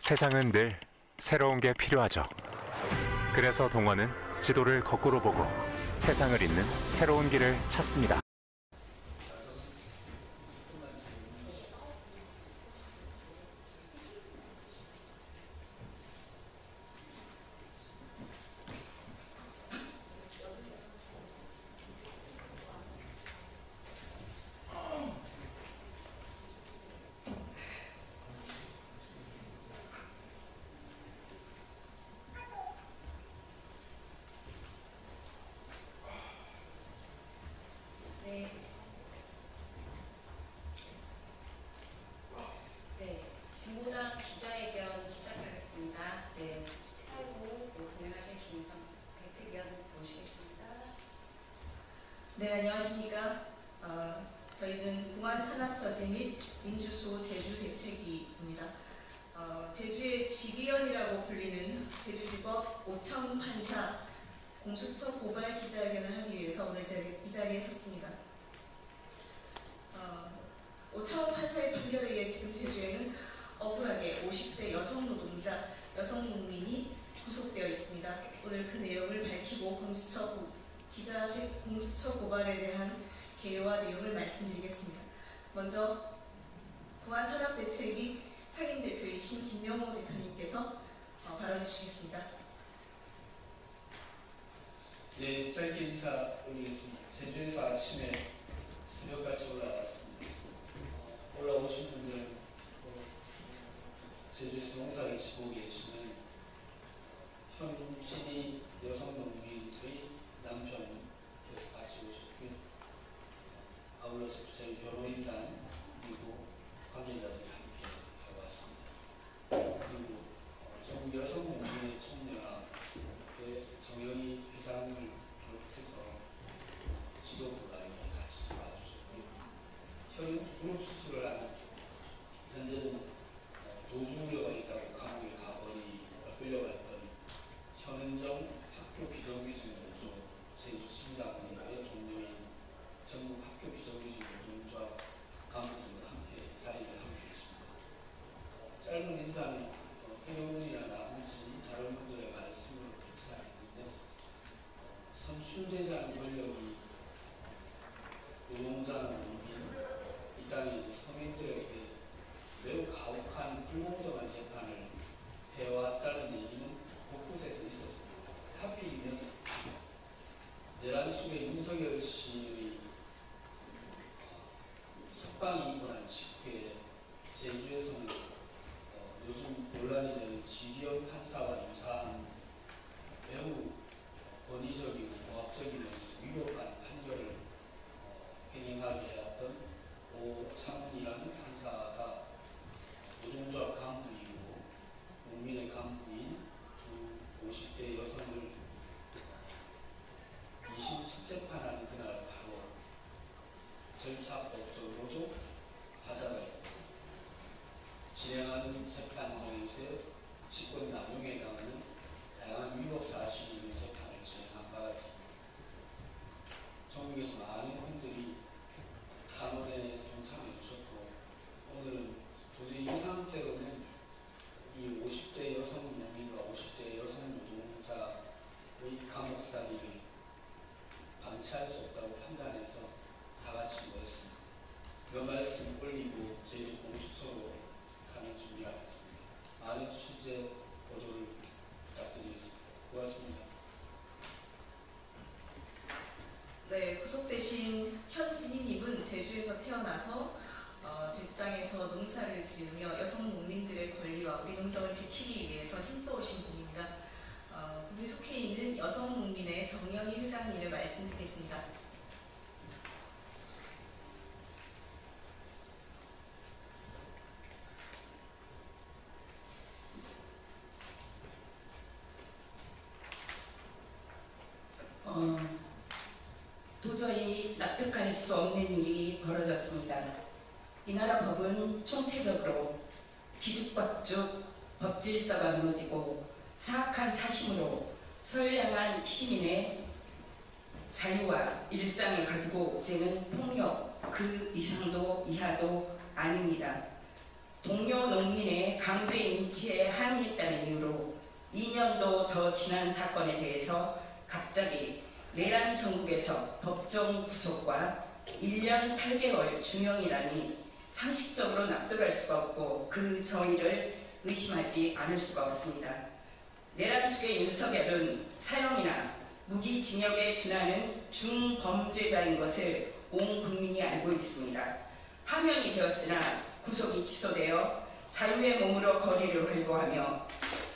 세상은 늘 새로운 게 필요하죠. 그래서 동원은 지도를 거꾸로 보고 세상을 잇는 새로운 길을 찾습니다. 진보당 기자회견 시작하겠습니다. 하고 진행하실 김정 대책위원 모시겠습니다. 네, 안녕하십니까. 저희는 공안 탄압 저지 및 민주수호 제주 대책위입니다. 제주의 지기현이라고 불리는 제주지법 오창훈 판사 공수처 고발 기자회견을 하기 위해서 오늘 이 자리에 섰습니다. 오창훈 판사의 판결에 의해 지금 제주에는 억울하게 50대 여성 노동자, 여성 농민이 구속되어 있습니다. 오늘 그 내용을 밝히고 공수처 고발에 대한 개요와 내용을 말씀드리겠습니다. 먼저 공안 탄압 대책위 상임대표이신 김명호 대표님께서 발언해 주시겠습니다. 네, 짧게 인사 올리겠습니다. 제주에서 아침에 새벽같이 올라왔습니다. 올라오신 분들은 제주에서 농사를 지고 계시는 현진이 여성농민의 남편께서 같이 오셨고요. 아울러서 저희 변호인단 그리고 관계자들이 함께 와봤습니다. 그리고 전국 여성농민의 총연합의 정영희 회장을 비롯해서 지도부가 같이 와주셨고요. 그룹 수술을 한 현재는 도주 우려가 있다고 감옥에 끌려갔던 현은정 학교 비정규직 노조 제주시장의 동료인 전국 학교 비정규직 노동조합 간부들과 함께 자리를 함께 했습니다. 짧은 인사는 해경군이나 나머지 다른 분들의 말씀으로 겹치는데 선출되지 않은 권력이 노동자나 농민 이 땅의 서민들에게 매우 가혹한 불공정한 재판을 해왔다는 얘기는 곳곳에서 있었습니다. 하필이면 내란 속에 윤석열 씨의 석방이 있고 난 직후에 제주에서는 요즘 논란이 되는 지기현 판사와 유사한 매우 권위적이고 공학적이면서 위협한 판결을 행행하게 해왔던 오창훈이라는 판사가 노동조합 간부이고 농민의 간부인 두 50대 여성을 2심 첫 재판하는 그날 바로 절차법적으로도 하자가 있고 진행하는 재판장에서의 직권 남용에 해당하는 다양한 위법 사실이 있는 재판을 진행한 바가 있습니다. 전국에서 많은 분들이 탄원에 동참해 주셨고 오늘은 도저히 이 상태로는 이 50대 여성 농민과 50대 여성 노동자의 감옥살이를 방치할 수 없다고 판단해서 다 같이 모였습니다. 그 말씀 올리고 제주 공수처로 가는 준비가 됐습니다. 많은 취재 보도를 부탁드리겠습니다. 고맙습니다. 네, 구속되신 현진희님은 제주에서 태어나서 제주 땅에서 농사를 지으며 여성 농민들의 권리와 우리 농정을 지키기 위해서 힘써오신 분입니다. 그분이 속해 있는 여성 농민의 정영희 회장님의 말씀 듣겠습니다. 도저히 납득할 수 없는 일이 벌어졌습니다. 이 나라 법은 총체적으로 뒤죽박죽 법질서가 무너지고 사악한 사심으로 선량한 시민의 자유와 일상을 가두고 째는 폭력 그 이상도 이하도 아닙니다. 동료 농민의 강제 인치에 항의했다는 이유로 2년도 더 지난 사건에 대해서 갑자기 내란 정국에서 법정 구속과 1년 8개월 중형이라니 상식적으로 납득할 수가 없고 그 정의를 의심하지 않을 수가 없습니다. 내란 속의 윤석열은 사형이나 무기징역에 준하는 중범죄자인 것을 온 국민이 알고 있습니다. 하면이 되었으나 구속이 취소되어 자유의 몸으로 거리를 활보하며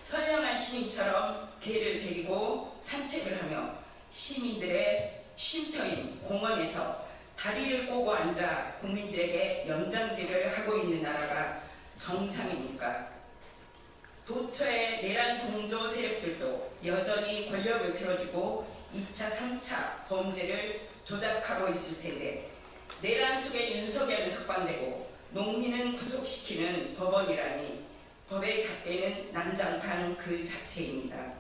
선량한 시민처럼 개를 데리고 산책을 하며 시민들의 쉼터인 공원에서 다리를 꼬고 앉아 국민들에게 연장질을 하고 있는 나라가 정상입니까? 도처의 내란 동조 세력들도 여전히 권력을 들어주고 2차, 3차 범죄를 조작하고 있을 텐데 내란 속에 윤석열은 석방되고 농민은 구속시키는 법원이라니 법의 잣대는 난장판 그 자체입니다.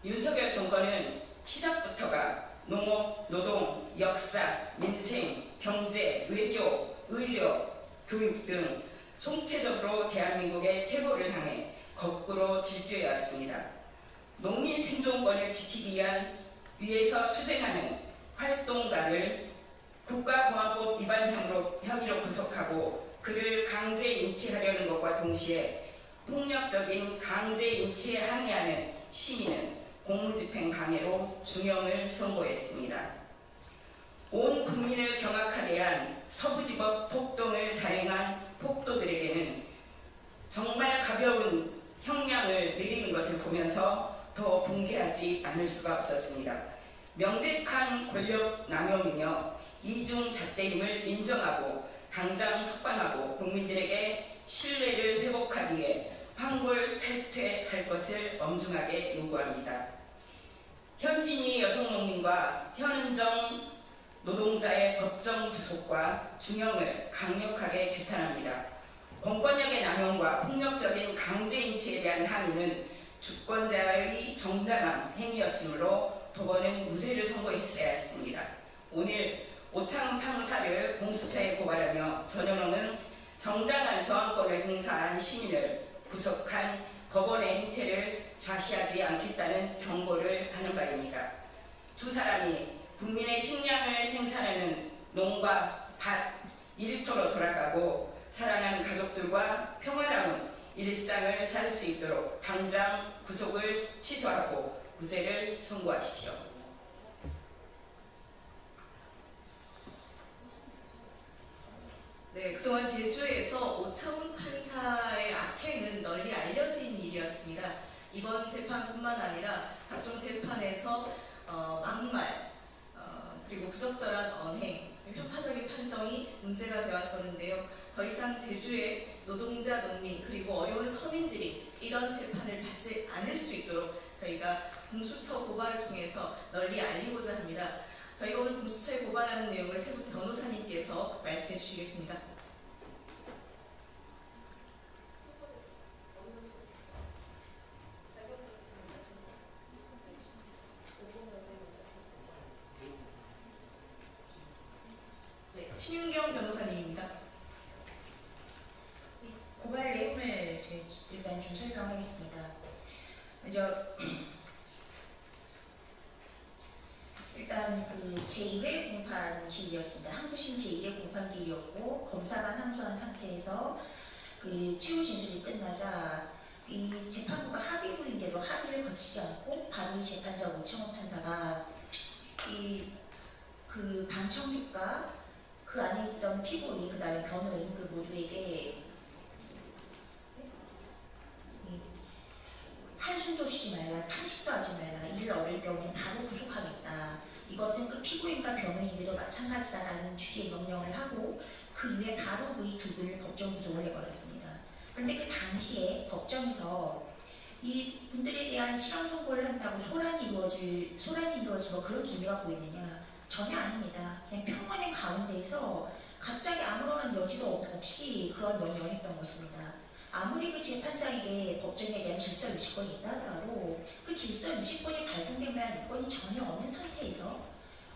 윤석열 정권은 시작부터가 농업, 노동, 역사, 민생, 경제, 외교, 의료, 교육 등 총체적으로 대한민국의 퇴보를 향해 거꾸로 질주해 왔습니다. 농민 생존권을 지키기 위해서 투쟁하는 활동가를 국가보안법 위반 혐의로 구속하고 그를 강제 인치하려는 것과 동시에 폭력적인 강제 인치에 항의하는 시민은 공무집행 방해로 중형을 선고했습니다. 온 국민을 경악하게 한 서부지법 폭동을 자행한 폭도들에게는 정말 가벼운 형량을 내리는 것을 보면서 더 붕괴하지 않을 수가 없었습니다. 명백한 권력 남용이며 이중 잣대임을 인정하고 당장 석방하고 국민들에게 신뢰를 회복하기 위해 황골 탈퇴할 것을 엄중하게 요구합니다. 현진이 여성농민과 현은정 노동자의 법정 구속과 중형을 강력하게 규탄합니다. 공권력의 남용과 폭력적인 강제 인치에 대한 항의는 주권자의 정당한 행위였으므로 법원은 무죄를 선고했어야 했습니다. 오늘 오창훈 판사를 공수처에 고발하며 전현홍은 정당한 저항권을 행사한 시민을 구속한 법원의 행태를 좌시하지 않겠다는 경고를 하는 바입니다. 두 사람이 국민의 식량을 생산하는 농과 밭, 일터로 돌아가고 사랑하는 가족들과 평화로운 일상을 살 수 있도록 당장 구속을 취소하고 무죄를 선고하십시오. 네, 그동안 제주에서 오창훈 판사의 악행은 널리 알려진 일이었습니다. 이번 재판뿐만 아니라 각종 재판에서 막말, 그리고 부적절한 언행, 편파적인 판정이 문제가 되었었는데요. 더 이상 제주의 노동자, 농민, 그리고 어려운 서민들이 이런 재판을 받지 않을 수 있도록 저희가 공수처 고발을 통해서 널리 알리고자 합니다. 저희가 오늘 공수처에 고발하는 내용을 세부 변호사님께서 말씀해 주시겠습니다. 네, 신윤경 변호사님입니다. 고발 내용을 일단 좀 설명하겠습니다. 먼저 일단 그 제1회 공판 기일이었습니다. 항소심 제1회 공판 기일이었고 검사가 항소한 상태에서 그 최후 진술이 끝나자 이 재판부가 합의문인 대로 합의를 거치지 않고 바로 이 재판자 오창훈 판사가 이 그 방청객과 그 안에 있던 피고인 그다음에 변호인 그 모두에게 한숨도 쉬지 말라, 탄식도 하지 말라, 이를 어릴 경우는 바로 구속하겠다. 이것은 그 피고인과 변호인들도 마찬가지다라는 취지의 명령을 하고 그 이후에 바로 그 두 분을 법정 구속을 해버렸습니다. 그런데 그 당시에 법정에서 이 분들에 대한 실형 선고를 한다고 소란이 이루어지고 그런 기미가 보이느냐? 전혀 아닙니다. 그냥 평온의 가운데에서 갑자기 아무런 여지도 없이 그런 명령을 했던 것입니다. 아무리 그 재판장에게 법정에 대한 질서 유지권이 있다 하더라도 그 질서 유지권이 발동될 만한 요건이 전혀 없는 상태에서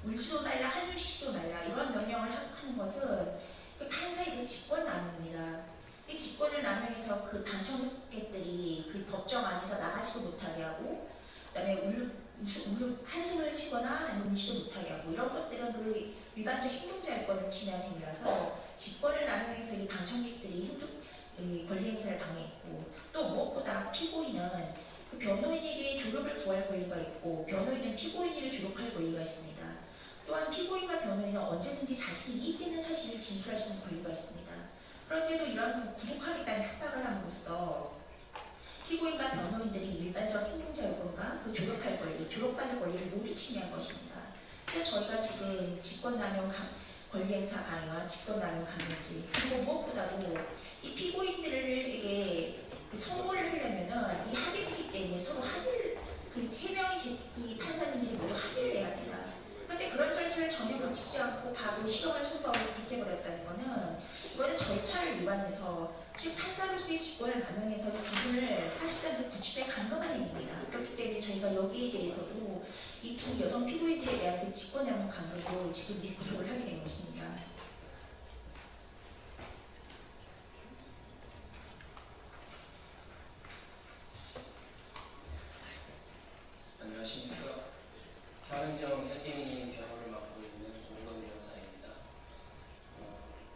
울지도 말라, 한숨 쉬지도 말라 이런 명령을 하는 것은 그 판사의 그 직권 남용입니다. 이 직권을 남용해서 그 방청객들이 그 법정 안에서 나가지도 못하게 하고, 그다음에 한숨을 치거나 아니면 울지도 못하게 하고, 이런 것들은 그 일반적 행동자율권을 침해한 행위라서 직권을 남용해서 이 방청객들이 권리 행사를 방해했고, 또 무엇보다 피고인은 그 변호인에게 조력을 구할 권리가 있고, 변호인은 피고인을 조력할 권리가 있습니다. 또한 피고인과 변호인은 언제든지 자신이 이익되는 사실을 진술할 수 있는 권리가 있습니다. 그런데도 이런 구속하겠다는 협박을 함으로써 피고인과 변호인들이 일반적 행동자율권과 그 조력할 권리, 조력받을 권리를 모두 침해한 것입니다. 그래서 저희가 지금 직권남용 권리행사 방해와 직권남용 감정죄, 그리고 무엇보다도 이 피고인들에게 선고를 하려면은 이 합의이기 때문에 서로 합의를, 그 세 명의 이 판사님들이 모두 합의를 해야 합니다. 그런데 그런 절차를 전혀 거치지 않고 바로 실형을 선고하고 구속해버렸다는 거는, 이거는 절차를 위반해서, 즉 판사로서의 직권을 남용해서 이 부분을 사실상 그 구출에 감금한 행위입니다. 그렇기 때문에 저희가 여기에 대해서도 이 두 여성 피고인들에 대한 그 직권남용 감금으로 지금 구속을 하게 된 것입니다. 안녕하십니까. 현은정 현진이님 변호를 맡고 있는 동건 변호사입니다.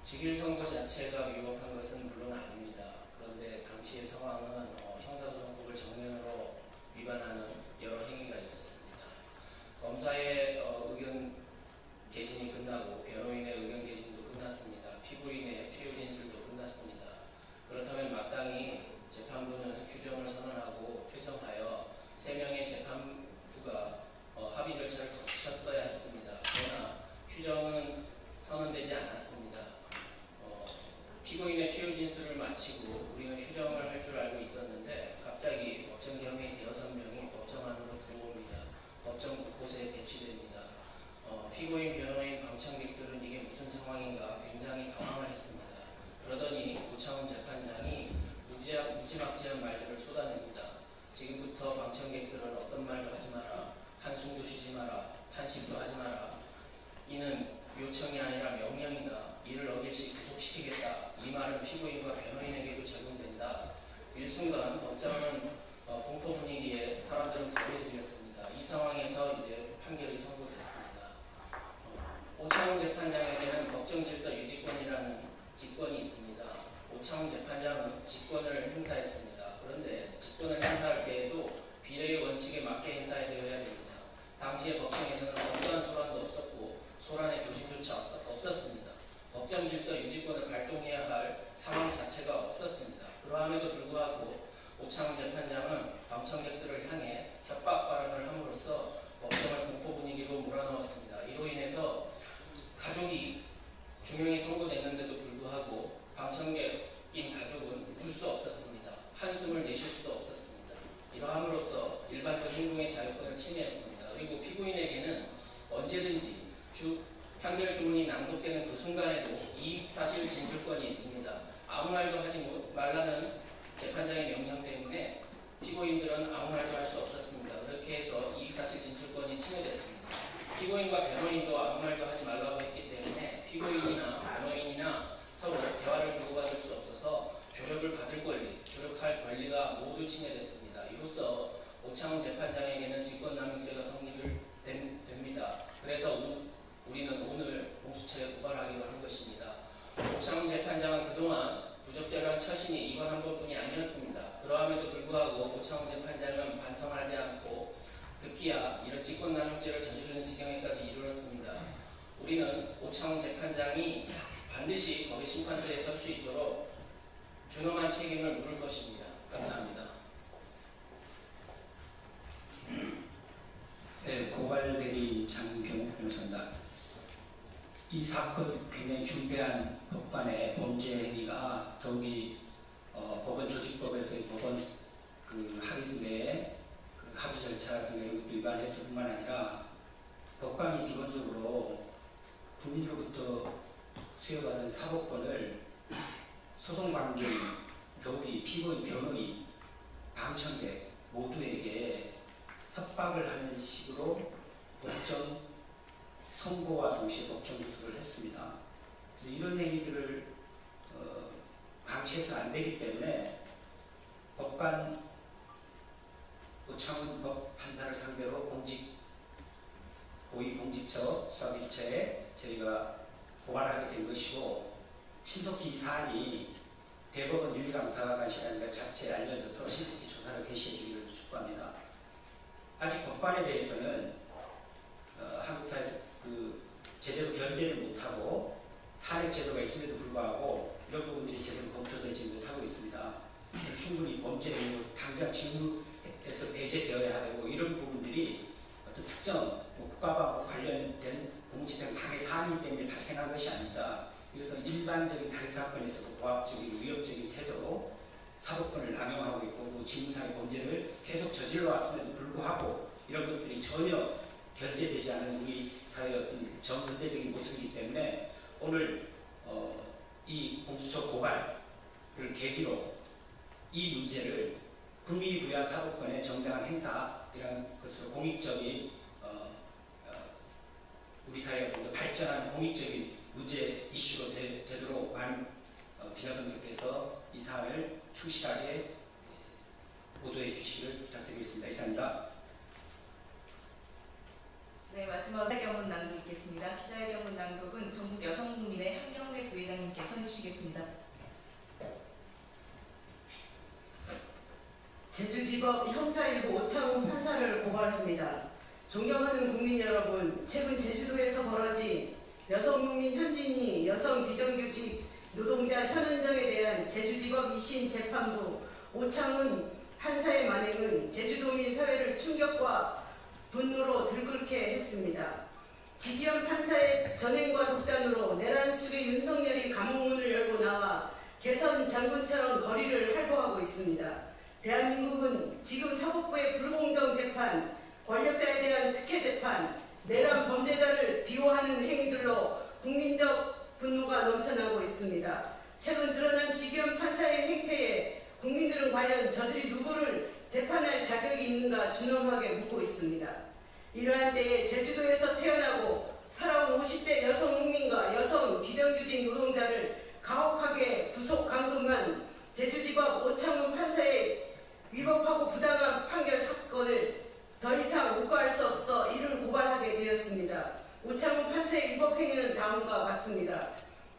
직일 선고 자체가 위법한 것은 물론 아닙니다. 그런데 당시의 상황은 형사소송법을 정면으로 위반하는 여러 행위가 있었습니다. 검사의 의견 개진이 끝나고 변호인의 의견 개진도 끝났습니다. 피고인의 최후 진술도 끝났습니다. 그렇다면 마땅히 재판부는 휴정을 선언하고 퇴정하여 3명의 재판부가 합의 절차를 거쳤어야 했습니다. 그러나 휴정은 선언되지 않았습니다. 피고인의 최후 진술을 마치고 우리는 휴정을 할 줄 알고 있었는데 갑자기 법정 경위 대여섯 명이 법정 안으로 들어옵니다. 법정 곳곳에 배치됩니다. 피고인, 변호인, 방청객들은 이게 무슨 상황인가 굉장히 당황을 했습니다. 그러더니 오창훈 재판장이 무지막지한 말들을 쏟아냅니다. 지금부터 방청객들은 어떤 말도 하지 마라, 한숨도 쉬지 마라, 탄식도 하지 마라. 이는 요청이 아니라 명령이다. 이를 어길 시 구속시키겠다. 이 말은 피고인과 변호인에게도 적용된다. 일순간 법정은 공포 분위기에 사람들은 고개 질렸습니다. 이 상황에서 이제 판결이 선고됐습니다. 오창훈 재판장에게는 법정 질서 유지권이라는 직권이 있습니다. 오창훈 재판장은 직권을 행사했습니다. 그런데 직권을 행사할 때에도 비례의 원칙에 맞게 행사되어야 됩니다. 당시의 법정에서는 어떠한 소란도 없었고 소란의 조짐조차 없었습니다. 법정 질서 유지권을 발동해야 할 상황 자체가 없었습니다. 그러함에도 불구하고 오창훈 재판장은 방청객들을 향해 협박 발언을 함으로써 법정을 공포 분위기로 몰아넣었습니다. 이로 인해서 가족이 중형이 선고됐는데도 불구하고 방청객인 가족은 울 수 없었습니다. 한숨을 내쉴 수도 없었습니다. 이러함으로써 일반적 행동의 자유권을 침해했습니다. 그리고 피고인에게는 언제든지 판결 주문이 낭독되는 그 순간에도 이익사실 진술권이 있습니다. 아무 말도 하지 말라는 재판장의 명령 때문에 피고인들은 아무 말도 할 수 없었습니다. 그렇게 해서 이익사실 진술권이 침해됐습니다. 피고인과 변호인도 아무 말도 하지 말라고 했기 때문에 피고인이나 변호인이나 서로 대화를 주고받을 수 없어서 조력을 받을 권리, 조력할 권리가 모두 침해됐습니다. 이로써 오창훈 재판장에게는 직권남용죄가 성립을 됩니다. 그래서 우리는 오늘 공수처에 고발하기로 한 것입니다. 오창훈 재판장은 그동안 부적절한 처신이 이번 한 번뿐이 아니었습니다. 그러함에도 불구하고 오창훈 재판장은 반성하지 않고 급기야 이런 직권남용죄를 저지르는 지경에까지 이르렀습니다. 우리는 오창훈 재판장이 반드시 법의 심판대에 설 수 있도록 준엄한 책임을 물을 것입니다. 감사합니다. 네, 고발대리 장경욱 변호사입니다. 이 사건 굉장히 중대한 법관의 범죄 행위가 더욱이 법원 조직법에서의 법원 합의 내에 합의 절차 등을 위반했을 뿐만 아니라 법관이 기본적으로 국민으로부터 수여받은 사법권을 소송관계인, 더욱이 피고인, 변호인, 방청객 모두에게 협박을 하는 식으로 법정 선고와 동시에 법정 구속을 했습니다. 그래서 이런 행위들을 방치해서는 안 되기 때문에 법관 오창훈 법판사를 상대로 고위공직처 수사기처에 저희가 고발하게 된 것이고, 신속히 이 사안이 대법원 윤리감사관실장과 자체에 알려져서 신속히 조사를 개시해 주기를 촉구합니다. 아직 법관에 대해서는 한국 사회에서 제대로 견제를 못하고 탄핵 제도가 있음에도 불구하고 이런 부분들이 제대로 검토되지 못하고 있습니다. 충분히 범죄 행위로 당장 직무에서 배제되어야 하고, 이런 부분들이 어떤 특정 국가와 관련된 공직된 당의 사안이기 때문에 발생한 것이 아니다. 그래서 일반적인 다른 사건에서도 고압적인 위협적인 태도로 사법권을 남용하고 있고, 직무상의 범죄를 계속 저질러 왔음에도 불구하고 이런 것들이 전혀 견제되지 않은 우리 사회의 어떤 정근대적인 모습이기 때문에 오늘 이 공수처 고발을 계기로 이 문제를 국민이 부여한 사법권의 정당한 행사이라는 것으로 공익적인 우리 사회가 좀 더 발전한 공익적인 문제 이슈로 되도록 많은 기자분들께서 이 사안을 충실하게 보도해 주시기를 부탁드리겠습니다. 이상입니다. 네, 마지막 기자회견문 낭독 있겠습니다. 기자회견문 낭독은 전국 여성국민의 한경래 부회장님께서 해주시겠습니다. 제주지법 형사1부 오창훈 판사를 고발합니다. 존경하는 국민 여러분, 최근 제주도에서 벌어진 여성국민 현진이 여성 비정규직 노동자 현은정에 대한 제주지법 2심 재판부 오창훈 판사의 만행은 제주도민 사회를 충격과 분노로 들끓게 했습니다. 지기현 판사의 전행과 독단으로 내란 속에 윤석열이 감옥문을 열고 나와 개선 장군처럼 거리를 활보하고 있습니다. 대한민국은 지금 사법부의 불공정 재판, 권력자에 대한 특혜 재판, 내란 범죄자를 비호하는 행위들로 국민적 분노가 넘쳐나고 있습니다. 최근 드러난 지기현 판사의 행태에 국민들은 과연 저들이 누구를 재판할 자격이 있는가 준엄하게 묻고 있습니다. 이러한 때에 제주도에서 태어나고 살아온 50대 여성 국민과 여성 비정규직 노동자를 가혹하게 구속 감금한 제주지법 오창훈 판사의 위법하고 부당한 판결 사건을 더 이상 묵과할 수 없어 이를 고발하게 되었습니다. 오창훈 판사의 위법 행위는 다음과 같습니다.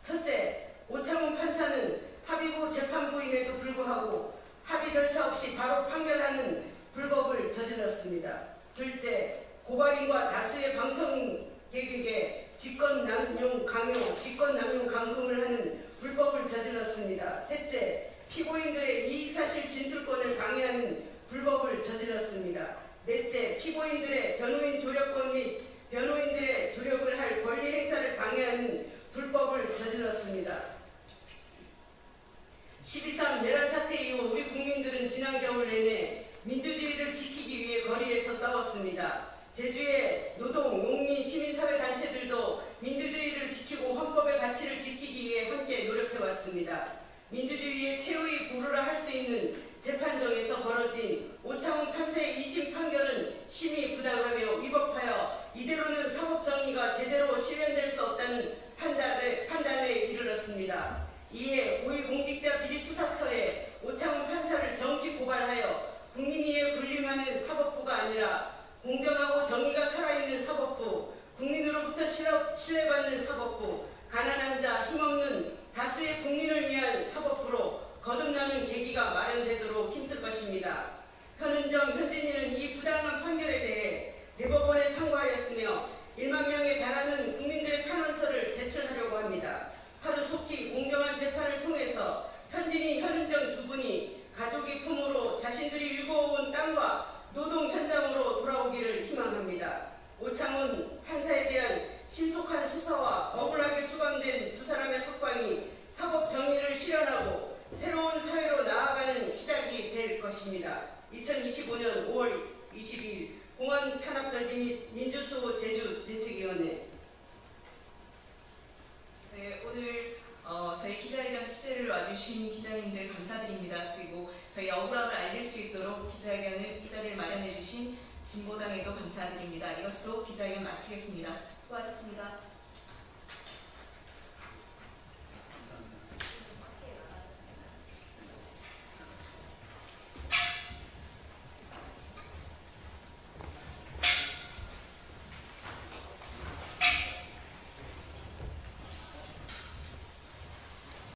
첫째, 오창훈 판사는 합의부 재판부임에도 불구하고 합의 절차 없이 바로 판결하는 불법을 저질렀습니다. 둘째, 고발인과 다수의 방청객에게 직권남용 감금을 하는 불법을 저질렀습니다. 셋째, 피고인들의 이익사실 진술권을 방해하는 불법을 저질렀습니다. 넷째, 피고인들의 변호인 조력권 및 변호인들의 조력을 할 권리 행사를 방해하는 불법을 저질렀습니다. 12.3 내란 사태 이후 우리 국민들은 지난 겨울 내내 민주주의를 지키기 위해 거리에서 싸웠습니다. 제주의 노동, 농민, 시민사회단체들도 민주주의를 지키고 헌법의 가치를 지키기 위해 함께 노력해왔습니다. 민주주의의 최후의 보루라 할 수 있는 재판정에서 벌어진 오창훈 판사의 2심 판결은 심히 부당하며 위법하여 이대로는 사법정의가 제대로 실현될 수 없다는 판단에 이르렀습니다. 이에 고위공직자 비리수사처에 오창훈 판사를 정식 고발하여 국민위에 군림하는 사법부가 아니라 공정하고 정의가 살아있는 사법부, 국민으로부터 신뢰받는 사법부, 가난한 자, 힘없는 다수의 국민을 위한 사법부로 거듭나는 계기가 마련되도록 힘쓸 것입니다. 현은정, 현진이는 이 부당한 판결에 대해 대법원에 상고하였으며 1만 명에 달하는 국민들의 탄원서를 제출하려고 합니다. 하루속히 공정한 재판을 통해서 현진이, 현은정 두 분이 가족의 품으로 자신들이 일궈온 땅과 노동 현장으로 돌아오기를 희망합니다. 오창훈 판사에 대한 신속한 수사와 억울하게 수감된 두 사람의 석방이 사법 정의를 실현하고 새로운 사회로 나아가는 시작이 될 것입니다. 2025년 5월 22일 공안 탄압 저지 및 민주수호 제주 대책위원회. 네, 오늘 저희 기자회견 취재를 와주신 기자님들 감사드립니다. 그리고 저희 억울함을 알릴 수 있도록 이 자리를 마련해 주신 진보당에도 감사드립니다. 이것으로 기자회견 마치겠습니다. 수고하셨습니다.